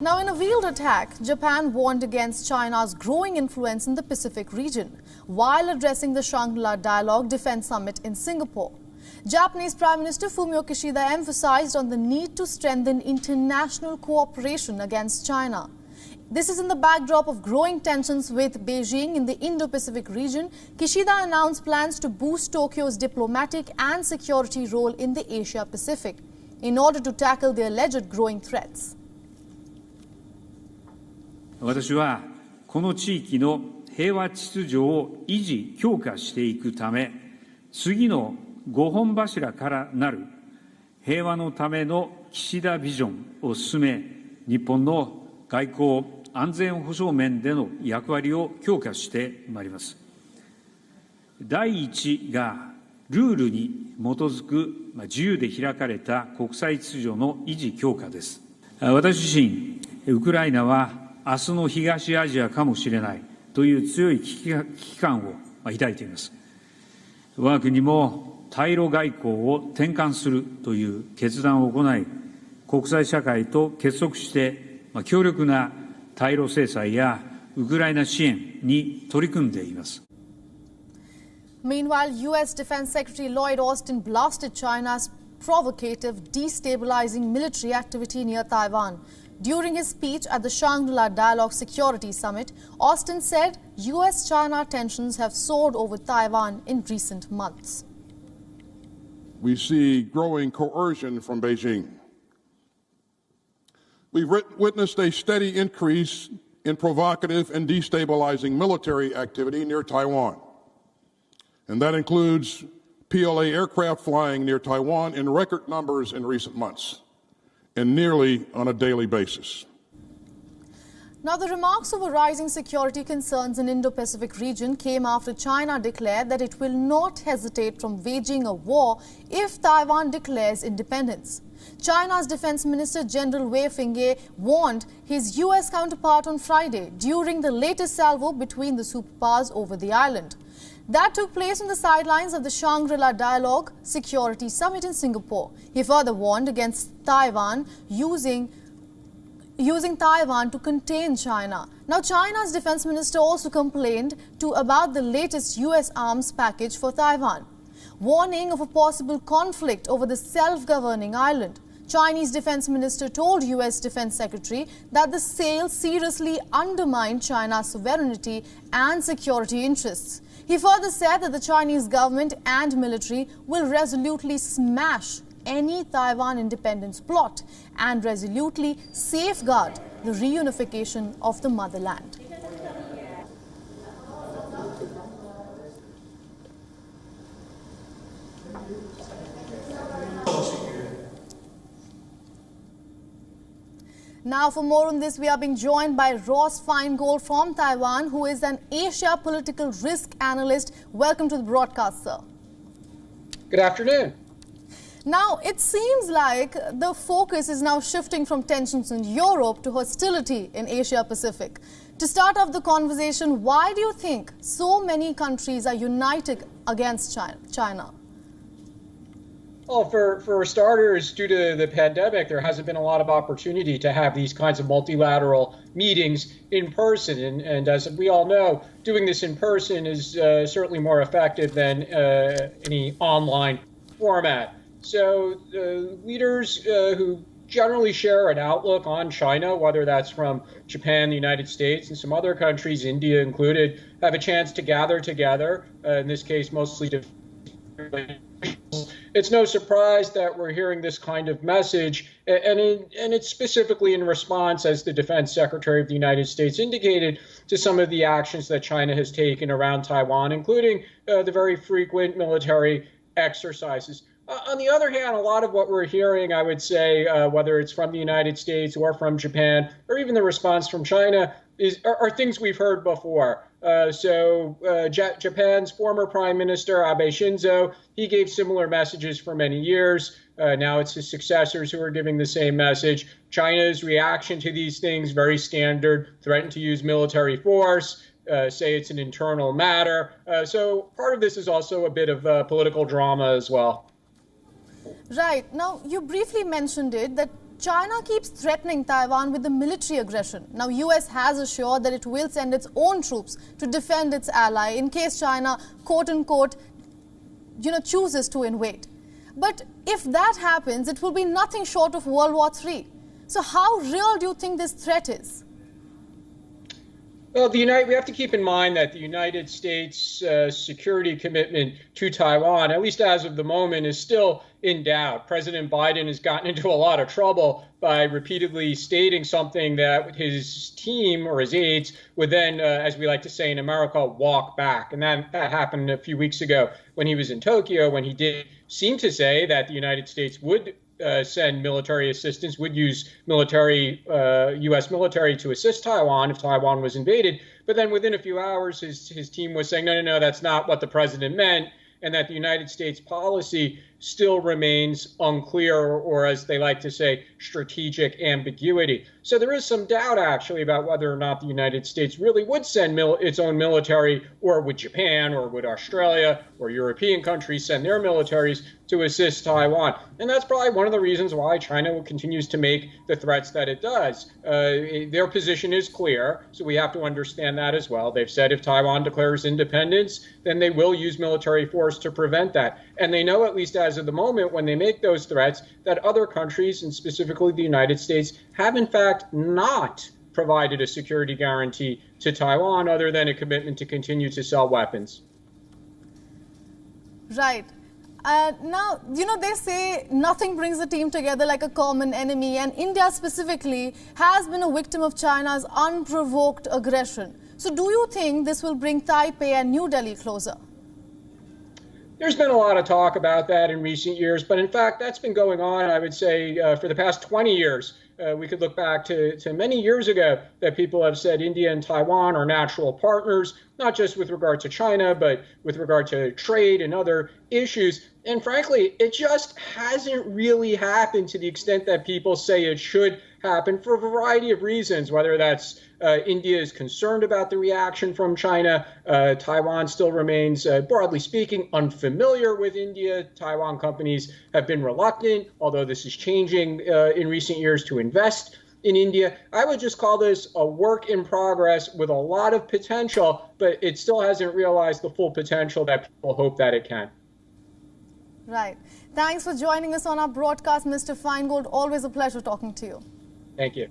Now, in a veiled attack, Japan warned against China's growing influence in the Pacific region while addressing the Shangri-La Dialogue Defense Summit in Singapore. Japanese Prime Minister PM Kishida emphasized on the need to strengthen international cooperation against China. This is in the backdrop of growing tensions with Beijing in the Indo-Pacific region. Kishida announced plans to boost Tokyo's diplomatic and security role in the Asia-Pacific in order to tackle the alleged growing threats. 私はこの地域の平和秩序を維持・強化していくため、次の5本柱からなる平和のための岸田ビジョンを進め、日本の外交・安全保障面での役割を強化してまいります。第一が、ルールに基づく自由で開かれた国際秩序の維持・強化です。私自身、ウクライナは明日の東アジアかもしれないという強い危機感を抱いています。我が国も対ロ外交を転換するという決断を行い、国際社会と結束して強力な対ロ制裁やウクライナ支援に取り組んでいます。Meanwhile, U.S. Defense Secretary Lloyd Austin blasted China's provocative, destabilizing military activity near Taiwan. During his speech at the Shangri-La Dialogue Security Summit, Austin said U.S. China tensions have soared over Taiwan in recent months. We see growing coercion from Beijing. We've witnessed a steady increase in provocative and destabilizing military activity near Taiwan. And that includes PLA aircraft flying near Taiwan in record numbers in recent months, and nearly on a daily basis. Now, the remarks over rising security concerns in Indo-Pacific region came after China declared that it will not hesitate from waging a war if Taiwan declares independence. China's Defense Minister General Wei Fenghe warned his U.S. counterpart on Friday during the latest salvo between the superpowers over the island. That took place on the sidelines of the Shangri-La Dialogue Security Summit in Singapore. He further warned against Taiwan using Taiwan to contain China. Now, China's defense minister also complained about the latest U.S. arms package for Taiwan, warning of a possible conflict over the self-governing island. Chinese defense minister told U.S. Defense Secretary that the sale seriously undermined China's sovereignty and security interests. He further said that the Chinese government and military will resolutely smash any Taiwan independence plot and resolutely safeguard the reunification of the motherland. Now, for more on this, we are being joined by Ross Feingold from Taiwan, who is an Asia political risk analyst. Welcome to the broadcast, sir. Good afternoon. Now, it seems like the focus is now shifting from tensions in Europe to hostility in Asia-Pacific. To start off the conversation, why do you think so many countries are united against China? Well, for starters, due to the pandemic, there hasn't been a lot of opportunity to have these kinds of multilateral meetings in person. And as we all know, doing this in person is certainly more effective than any online format. So leaders who generally share an outlook on China, whether that's from Japan, the United States, and some other countries, India included, have a chance to gather together, in this case mostly to it's no surprise that we're hearing this kind of message, and it's specifically in response, as the Defense Secretary of the United States indicated, to some of the actions that China has taken around Taiwan, including the very frequent military exercises. On the other hand, a lot of what we're hearing, I would say, whether it's from the United States or from Japan, or even the response from China, are things we've heard before. Japan's former Prime Minister Abe Shinzo, he gave similar messages for many years. Now it's his successors who are giving the same message. China's reaction to these things, very standard, threaten to use military force, say it's an internal matter. So part of this is also a bit of political drama as well. Right. Now, you briefly mentioned it that China keeps threatening Taiwan with the military aggression. Now, US has assured that it will send its own troops to defend its ally in case China, quote unquote, chooses to invade. But if that happens, it will be nothing short of World War III. So how real do you think this threat is? Well, we have to keep in mind that the United States security commitment to Taiwan, at least as of the moment, is still in doubt. President Biden has gotten into a lot of trouble by repeatedly stating something that his team or his aides would then, as we like to say in America, walk back. And that happened a few weeks ago when he was in Tokyo, when he did seem to say that the United States would send military assistance, would use U.S. military to assist Taiwan if Taiwan was invaded. But then within a few hours, his team was saying, no, that's not what the president meant, and that the United States policy still remains unclear, or as they like to say, strategic ambiguity. So there is some doubt, actually, about whether or not the United States really would send its own military, or would Japan, or would Australia, or European countries send their militaries to assist Taiwan. And that's probably one of the reasons why China continues to make the threats that it does. Their position is clear, so we have to understand that as well. They've said if Taiwan declares independence, then they will use military force to prevent that. And they know, at least as of the moment, when they make those threats, that other countries, and specifically the United States, have in fact not provided a security guarantee to Taiwan other than a commitment to continue to sell weapons. Right. Now, they say nothing brings a team together like a common enemy, and India specifically has been a victim of China's unprovoked aggression. So do you think this will bring Taipei and New Delhi closer? There's been a lot of talk about that in recent years, but in fact, that's been going on, I would say, for the past 20 years. We could look back to many years ago that people have said India and Taiwan are natural partners, not just with regard to China, but with regard to trade and other issues. And frankly, it just hasn't really happened to the extent that people say it should happen for a variety of reasons, whether that's India is concerned about the reaction from China. Taiwan still remains, broadly speaking, unfamiliar with India. Taiwan companies have been reluctant, although this is changing in recent years, to invest in India. I would just call this a work in progress with a lot of potential, but it still hasn't realized the full potential that people hope that it can. Right. Thanks for joining us on our broadcast, Mr. Feingold. Always a pleasure talking to you. Thank you.